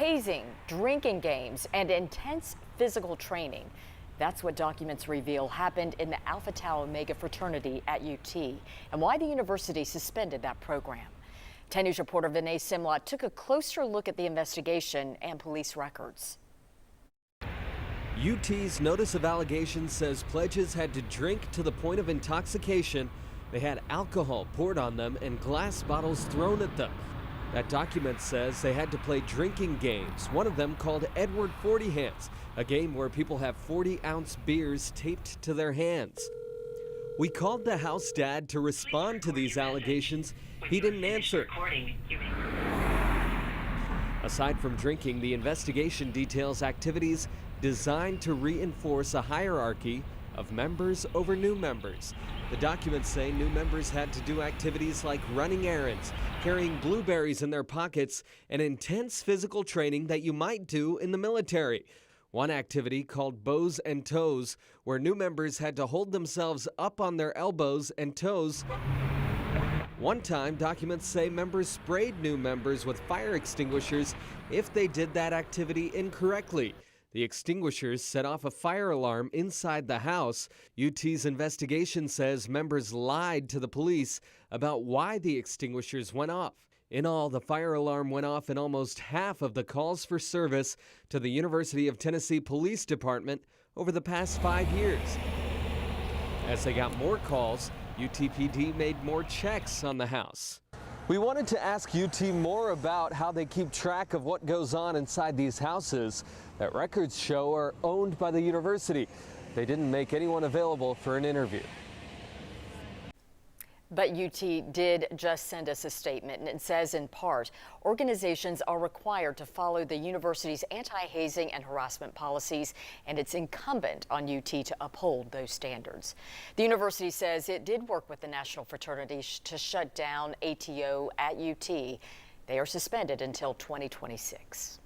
hazing, drinking games, and intense physical training. That's what documents reveal happened in the Alpha Tau Omega fraternity at UT and why the university suspended that program. 10 News reporter Vinay Simlot took a closer look at the investigation and police records. UT's notice of allegations says pledges had to drink to the point of intoxication. They had alcohol poured on them and glass bottles thrown at them. That document says they had to play drinking games, one of them called Edward 40 Hands, a game where people have 40-ounce beers taped to their hands. We called the house dad to respond to these allegations. He didn't answer. Aside from drinking, the investigation details activities designed to reinforce a hierarchy of members over new members. The documents say new members had to do activities like running errands, carrying blueberries in their pockets, and intense physical training that you might do in the military. One activity called bows and toes, where new members had to hold themselves up on their elbows and toes. One time, documents say members sprayed new members with fire extinguishers if they did that activity incorrectly. The extinguishers set off a fire alarm inside the house. UT's investigation says members lied to the police about why the extinguishers went off. In all, the fire alarm went off in almost half of the calls for service to the University of Tennessee Police Department over the past 5 years. As they got more calls, UTPD made more checks on the house. We wanted to ask UT more about how they keep track of what goes on inside these houses that records show are owned by the university. They didn't make anyone available for an interview. But UT did just send us a statement, and it says, in part, organizations are required to follow the university's anti-hazing and harassment policies, and it's incumbent on UT to uphold those standards. The university says it did work with the national fraternities to shut down ATO at UT. They are suspended until 2026.